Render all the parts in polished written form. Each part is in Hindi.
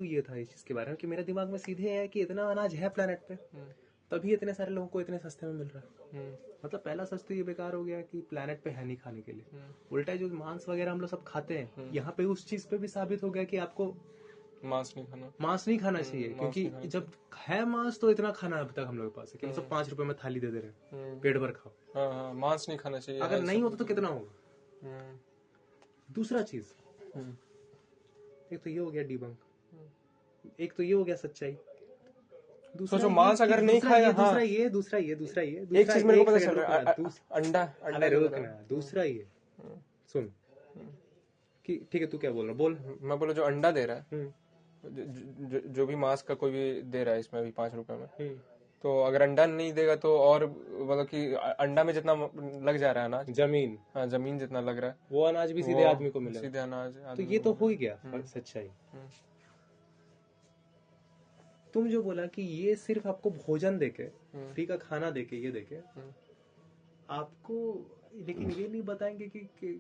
ये था इस चीज के बारे में कि मेरे दिमाग में सीधे है कि इतना अनाज है प्लेनेट पे, तभी इतने सारे लोगों को इतने सस्ते में मिल रहा है। मतलब पहला सच तो ये बेकार हो गया कि प्लेनेट पे है नहीं खाने के लिए। उल्टा जो मांस वगैरह हम लोग सब खाते हैं, यहाँ पे उस चीज पे भी साबित हो गया कि आपको मांस नहीं खाना चाहिए, क्योंकि जब है मांस तो इतना खाना अब तक हम लोग के पास है कि सब 5 रुपए में थाली दे दे रहे हैं, पेट भर खाओ। हाँ, मांस नहीं खाना चाहिए। अगर नहीं होता तो कितना होगा। दूसरा चीज, एक तो ये हो गया डिबंक, एक तो ये हो गया सच्चाई। तो जो मांस अगर नहीं खाएगा, दूसरा ये एक चीज मेरे को पता चल रहा है, अंडा रुकना, दूसरा ये सुन कि ठीक है, तू क्या बोल रहा, बोल। मैं बोला जो अंडा दे रहा है, जो भी मांस का कोई भी दे रहा है इसमें भी 5 रुपए में, तो अगर अंडा नहीं देगा तो और मतलब कि अंडा में जितना लग जा रहा है अनाज, जमीन जितना लग रहा है, वो अनाज भी सीधे आदमी को मिलेगा, सीधे अनाज। तो ये तो हो ही गया सच्चाई। तुम जो बोला कि ये सिर्फ आपको भोजन देके, फ्री का खाना देके, ये देके आपको, लेकिन ये नहीं बताएंगे कि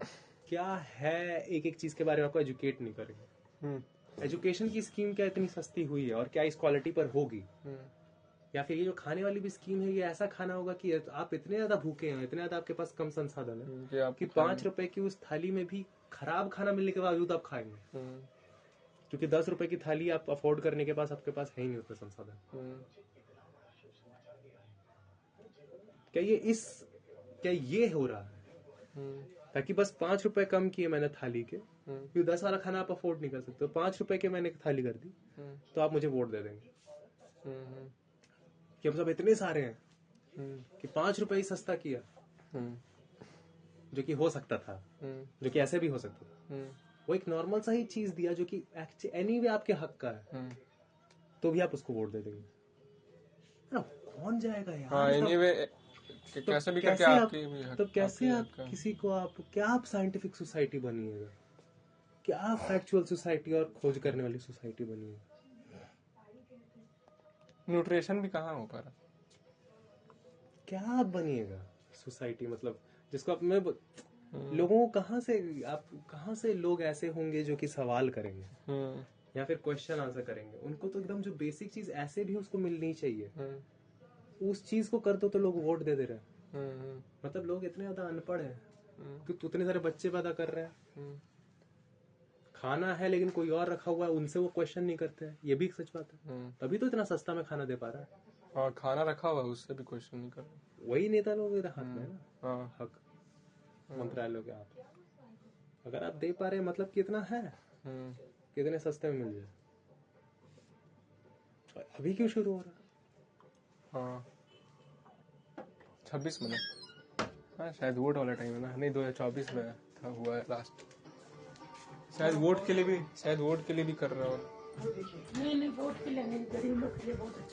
क्या है, एक एक चीज के बारे में आपको एजुकेट नहीं करेंगे। एजुकेशन की स्कीम क्या इतनी सस्ती हुई है और क्या इस क्वालिटी पर होगी, या फिर ये जो खाने वाली भी स्कीम है, ये ऐसा खाना होगा कि आप इतने ज्यादा भूखे हैं, इतने ज्यादा आपके पास कम संसाधन है कि 5 रुपए की उस थाली में भी खराब खाना मिलने के बावजूद आप खाएंगे, क्योंकि 10 रुपए की थाली आप अफोर्ड करने के पास आपके पास है ही नहीं उतना संसाधन। क्या ये हो रहा है ताकि बस 5 रुपए कम किए मैंने थाली के, क्योंकि 10 वाला खाना आप अफोर्ड नहीं कर सकते, 5 रुपए के मैंने थाली कर दी, तो आप मुझे वोट दे देंगे कि हम सब इतने सारे हैं कि 5 रुपए ही सस्ता किया, जो कि हो सकता था, जो कि ऐसे भी हो सकता था। वो एक नॉर्मल सा ही चीज दिया जो कि एनीवे आपके हक का है, तो भी आप उसको वोट दे देंगे। कौन जाएगा यार। हाँ, एनीवे कैसे भी करके आपकी भी हक, तो कैसे आप किसी को, आप क्या, आप साइंटिफिक सोसाइटी बनिएगा, क्या आप फैक्चुअल सोसाइटी और खोज करने वाली सोसाइटी बनिएगा। न्यूट्रिशन भी कहाँ हो पा रहा, क्या आप बनिएगा सोसाइटी, मतलब जिसको आप में लोगों को कहाँ से लोग ऐसे होंगे जो कि सवाल करेंगे या फिर क्वेश्चन आंसर करेंगे। उनको तो एकदम जो बेसिक चीज ऐसे भी उसको मिलनी चाहिए, उस चीज को कर दो तो लोग वोट दे दे रहे हैं। मतलब लोग इतने ज्यादा अनपढ़ हैं कि उतने सारे बच्चे पैदा कर रहे हैं, खाना है लेकिन कोई और रखा हुआ है, उनसे वो क्वेश्चन नहीं करते हैं। ये भी एक सच बात है, तभी तो इतना सस्ता में खाना दे पा रहा है। हाँ, खाना रखा हुआ है, उससे भी क्वेश्चन नहीं कर रहे। वही नेता लोग हाथ में है ना, हक मंत्रालय के हाथ। अगर आप दे पा रहे हैं मतलब कितना है, कितने सस्ते में मिल जाए। अभी क्यों शुरू हो रहा है? 26 में, हाँ शायद वोट वाला टाइम है ना, नहीं 2024 में था, हुआ है लास्ट। शायद वोट के लिए भी कर रहा हूँ। नहीं वोट के लिए नहीं, गरीब लोग के लिए बहुत अच्छा।